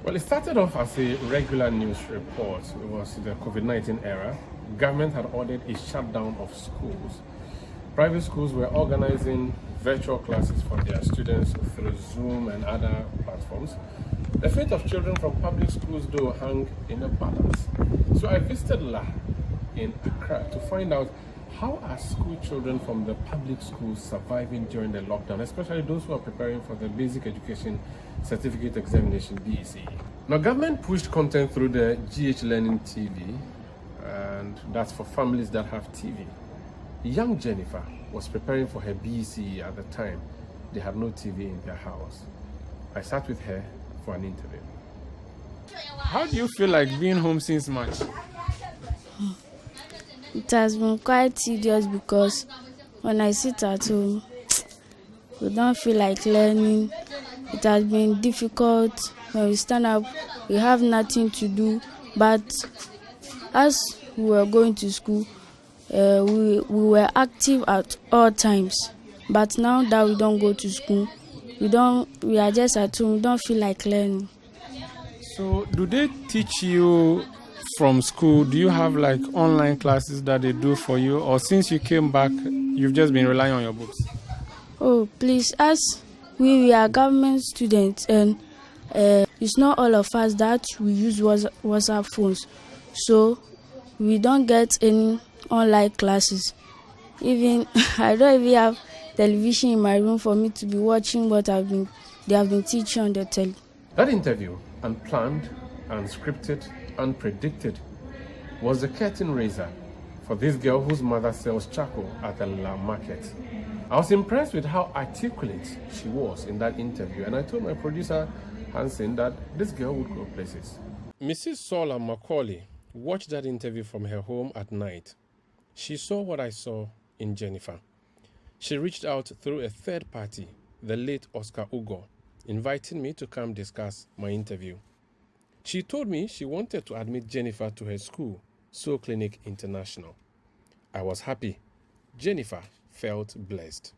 Well, it started off as a regular news report. It was the COVID-19 era. Government had ordered a shutdown of schools. Private schools were organizing virtual classes for their students through Zoom and other platforms. The fate of children from public schools, though, hung in a balance. So I visited La in Accra to find out how are school children from the public schools surviving during the lockdown, especially those who are preparing for the Basic Education Certificate Examination, BECE. Now, government pushed content through the GH Learning TV, and that's for families that have TV. Young Jennifer was preparing for her BECE at the time. They had no TV in their house. I sat with her for an interview. How do you feel like being home since March? It has been quite tedious because when I sit at home, we don't feel like learning. It has been difficult. When we stand up, we have nothing to do. But as we were going to school, we were active at all times. But now that we don't go to school, we are just at home. We don't feel like learning. So, do they teach you from school? Do you have like online classes that they do for you, or since you came back, you've just been relying on your books? Oh, please, as we are government students, and it's not all of us that we use WhatsApp phones, so we don't get any online classes. Even I don't even have television in my room for me to be watching what they have been teaching on the telly. That interview, unplanned, unscripted, unpredicted, was the curtain raiser for this girl whose mother sells charcoal at the La Market. I was impressed with how articulate she was in that interview, and I told my producer, Hansen, that this girl would go places. Mrs. Sola Macaulay watched that interview from her home at night. She saw what I saw in Jennifer. She reached out through a third party, the late Oscar Ugo, inviting me to come discuss my interview. She told me she wanted to admit Jennifer to her school, Soul Clinic International. I was happy. Jennifer felt blessed.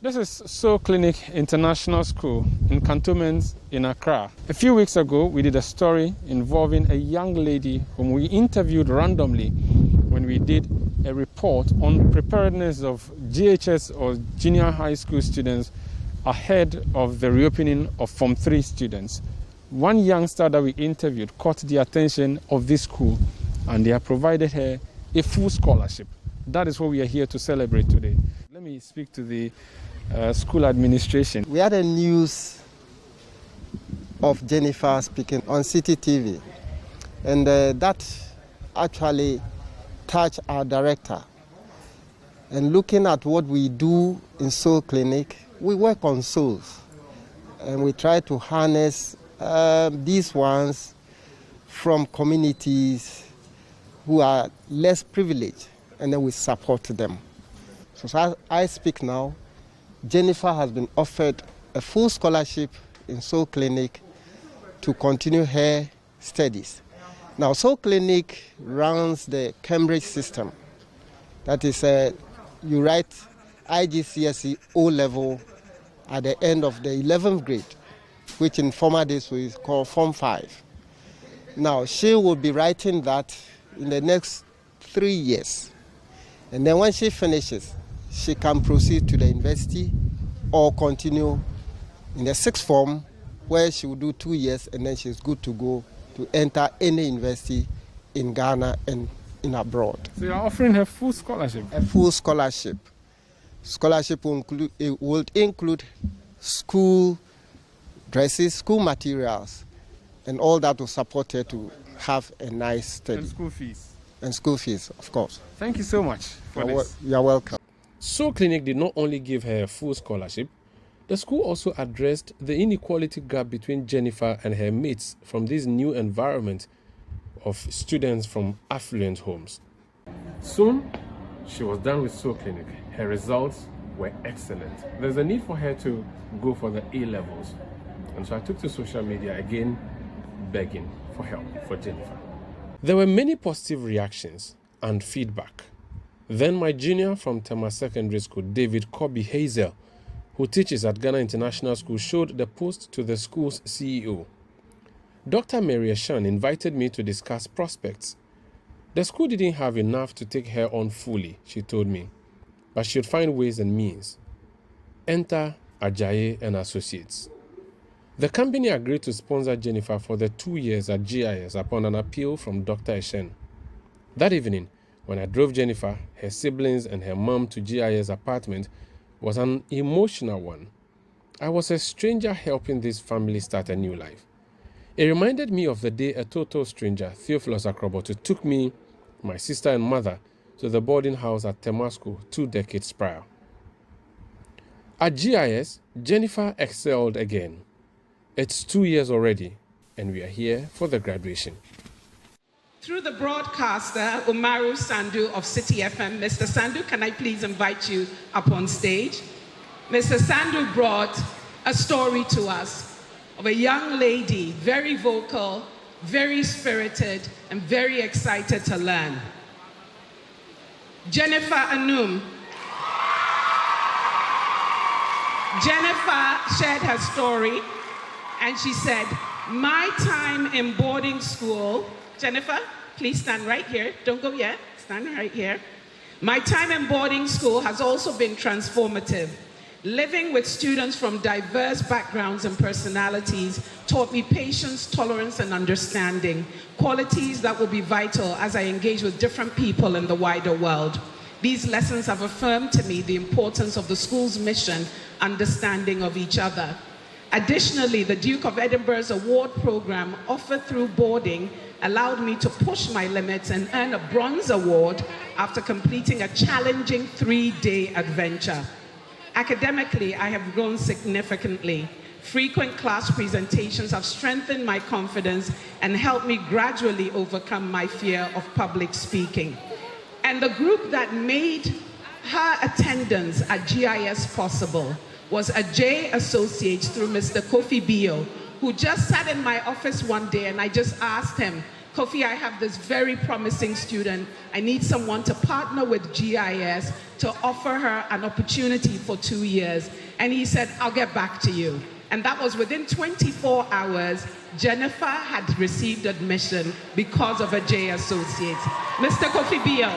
This is Soul Clinic International School in Cantonment in Accra. A few weeks ago, we did a story involving a young lady whom we interviewed randomly when we did a report on preparedness of GHS or junior high school students ahead of the reopening of Form 3 students. One youngster that we interviewed caught the attention of this school, and they have provided her a full scholarship. That is what we are here to celebrate today. Let me speak to the school administration. We had a news of Jennifer speaking on City TV, and that actually touched our director. And looking at what we do in Soul Clinic, we work on souls, and we try to harness these ones from communities who are less privileged, and then we support them. So as I speak now, Jennifer has been offered a full scholarship in Soul Clinic to continue her studies. Now, Soul Clinic runs the Cambridge system. That is, you write IGCSE O-level at the end of the 11th grade, which in former days we call Form 5. Now, she will be writing that in the next 3 years. And then when she finishes, she can proceed to the university or continue in the sixth form, where she will do 2 years, and then she's good to go to enter any university in Ghana and in abroad. So you're offering her full scholarship? A full scholarship. Scholarship will include school dresses, school materials, and all that will support her to have a nice study. And school fees. And school fees, of course. Thank you so much for this. You're welcome. Soul Clinic did not only give her a full scholarship, the school also addressed the inequality gap between Jennifer and her mates from this new environment of students from affluent homes. Soon, she was done with Soul Clinic. Her results were excellent. There's a need for her to go for the A-levels. And so I took to social media again, begging for help for Jennifer. There were many positive reactions and feedback. Then my junior from Tema Secondary School, David Kobe Hazel, who teaches at Ghana International School, showed the post to the school's CEO. Dr. Mary Shan invited me to discuss prospects. The school didn't have enough to take her on fully, she told me, but she'd find ways and means. Enter Ajayi and Associates. The company agreed to sponsor Jennifer for the 2 years at GIS upon an appeal from Dr. Eshen. That evening, when I drove Jennifer, her siblings, and her mom to GIS apartment, was an emotional one. I was a stranger helping this family start a new life. It reminded me of the day a total stranger, Theophilus Akrobotu, took me, my sister and mother, to the boarding house at Temasco 2 decades prior. At GIS, Jennifer excelled again. It's 2 years already, and we are here for the graduation. Through the broadcaster, Umaru Sandu of City FM. Mr. Sandu, can I please invite you up on stage? Mr. Sandu brought a story to us of a young lady, very vocal, very spirited, and very excited to learn. Jennifer Anum. Jennifer shared her story, and she said, my time in boarding school, Jennifer, please stand right here. Don't go yet. Stand right here. My time in boarding school has also been transformative. Living with students from diverse backgrounds and personalities taught me patience, tolerance, and understanding, qualities that will be vital as I engage with different people in the wider world. These lessons have affirmed to me the importance of the school's mission, understanding of each other. Additionally, the Duke of Edinburgh's award program offered through boarding allowed me to push my limits and earn a bronze award after completing a challenging 3-day adventure. Academically, I have grown significantly. Frequent class presentations have strengthened my confidence and helped me gradually overcome my fear of public speaking. And the group that made her attendance at GIS possible was Ajay Associates through Mr. Kofi Bio, who just sat in my office one day and I just asked him, Kofi, I have this very promising student. I need someone to partner with GIS to offer her an opportunity for 2 years. And he said, I'll get back to you. And that was within 24 hours, Jennifer had received admission because of Ajay Associates. Mr. Kofi Bio,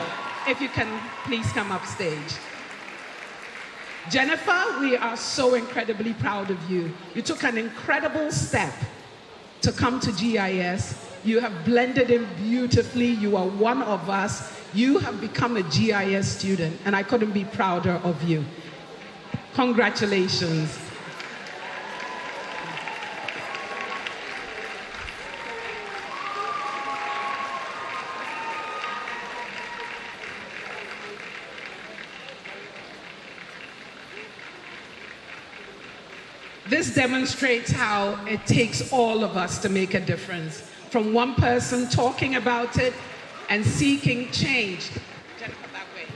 if you can please come upstage. Jennifer, we are so incredibly proud of you. You took an incredible step to come to GIS. You have blended in beautifully. You are one of us. You have become a GIS student, and I couldn't be prouder of you. Congratulations. This demonstrates how it takes all of us to make a difference. From one person talking about it and seeking change. Jennifer, that way.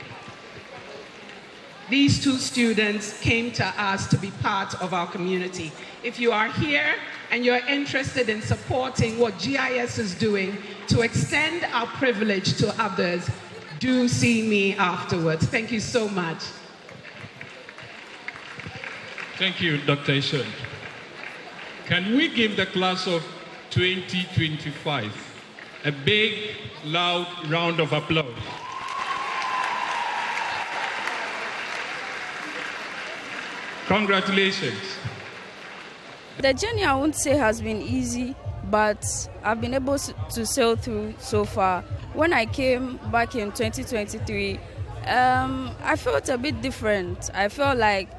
These two students came to us to be part of our community. If you are here and you're interested in supporting what GIS is doing to extend our privilege to others, do see me afterwards. Thank you so much. Thank you, Dr. Eshen. Can we give the class of 2025 a big, loud round of applause? Congratulations. The journey, I won't say has been easy, but I've been able to sail through so far. When I came back in 2023, I felt a bit different. I felt like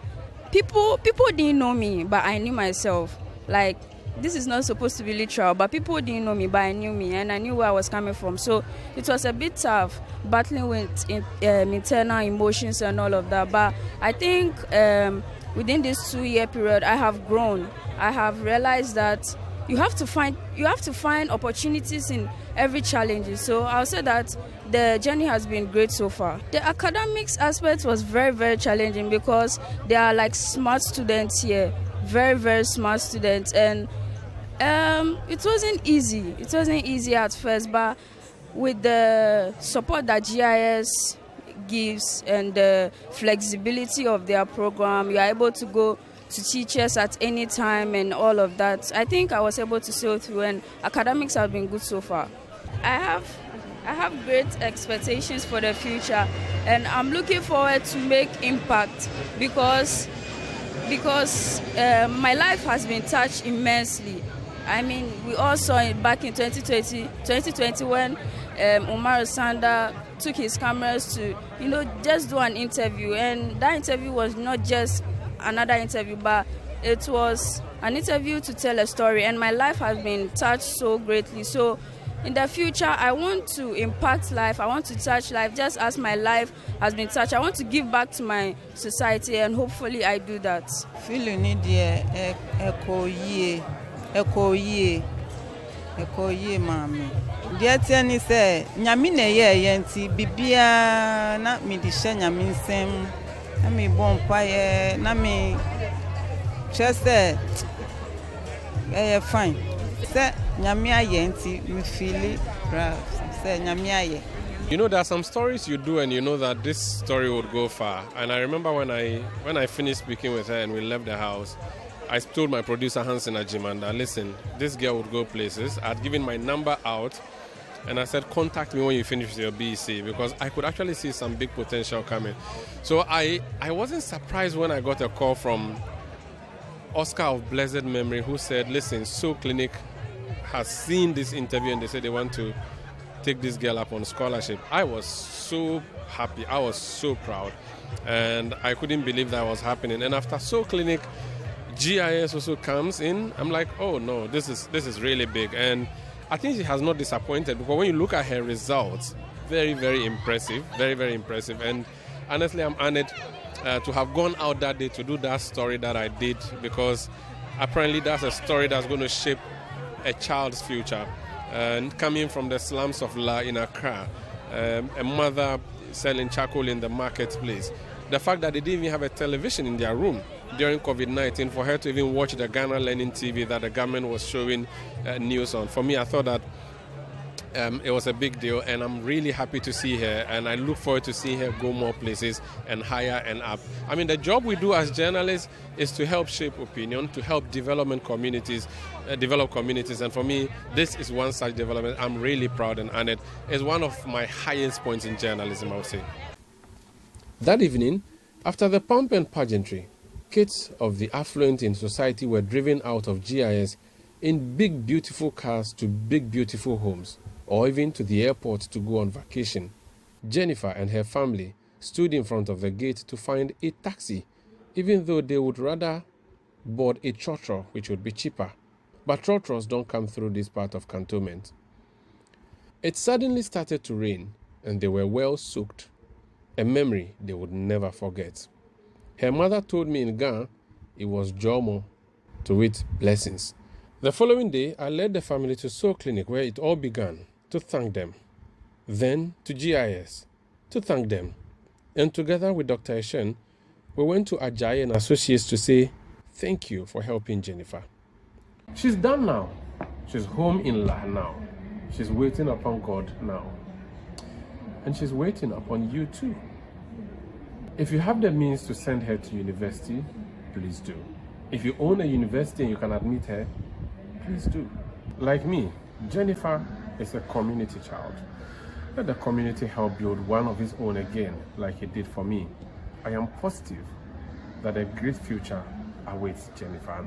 people didn't know me, but I knew myself. Like, this is not supposed to be literal, but people didn't know me, but I knew me, and I knew where I was coming from. So it was a bit tough, battling with internal emotions and all of that. But I think within this 2-year period, I have grown. I have realized that you have to find opportunities in every challenge. So I'll say that the journey has been great so far. The academics aspect was very, very challenging because there are like smart students here, very, very smart students, and it wasn't easy. It wasn't easy at first, but with the support that GIS gives and the flexibility of their program, you are able to go to teachers at any time and all of that. I think I was able to sail through, and academics have been good so far. I have great expectations for the future, and I'm looking forward to make impact because my life has been touched immensely. I mean, we all saw it back in 2020 when Umar Sanda took his cameras to, just do an interview. And that interview was not just another interview, but it was an interview to tell a story. And my life has been touched so greatly. So in the future, I want to impact life. I want to touch life just as my life has been touched. I want to give back to my society, and hopefully I do that. Feeling it, Eko ye mami. Dear Tiani say, Nyamine ye yenti, bibia na mi dishe nyaminsem, na mi bonpaye, na mi just say, fine. Say Nyamia yenti, mi feel it, say Nyamia ye. You know, there are some stories you do and you know that this story would go far. And I remember when I finished speaking with her and we left the house, I told my producer Hansen Ajimanda, listen, this girl would go places. I'd given my number out and I said, contact me when you finish your BEC, because I could actually see some big potential coming. So I wasn't surprised when I got a call from Oscar of blessed memory, who said, listen, Soul Clinic has seen this interview and they said they want to take this girl up on scholarship. I was so happy. I was so proud. And I couldn't believe that was happening. And after Soul Clinic, GIS also comes in. I'm like, oh no, this is really big. And I think she has not disappointed, because when you look at her results, very, very impressive, very, very impressive. And honestly, I'm honored to have gone out that day to do that story that I did, because apparently that's a story that's going to shape a child's future. And coming from the slums of La in Accra, a mother selling charcoal in the marketplace. The fact that they didn't even have a television in their room during COVID-19 for her to even watch the Ghana Learning TV that the government was showing news on. For me, I thought that it was a big deal, and I'm really happy to see her, and I look forward to seeing her go more places and higher and up. I mean, the job we do as journalists is to help shape opinion, to help develop communities, and for me, this is one such development. I'm really proud and honored. It's one of my highest points in journalism, I would say. That evening, after the pomp and pageantry, kids of the affluent in society were driven out of GIS in big, beautiful cars to big, beautiful homes, or even to the airport to go on vacation. Jennifer and her family stood in front of the gate to find a taxi, even though they would rather board a trotro, which would be cheaper. But trotros don't come through this part of cantonment. It suddenly started to rain, and they were well soaked, a memory they would never forget. Her mother told me in Ghana it was Jomo, to wit, blessings. The following day, I led the family to Soul Clinic, where it all began, to thank them. Then to GIS, to thank them. And together with Dr. Eshen, we went to Ajayi and Associates to say thank you for helping Jennifer. She's done now. She's home in La now. She's waiting upon God now. And she's waiting upon you too. If you have the means to send her to university, please do. If you own a university and you can admit her, please do. Like me, Jennifer is a community child. Let the community help build one of its own again, like it did for me. I am positive that a great future awaits Jennifer.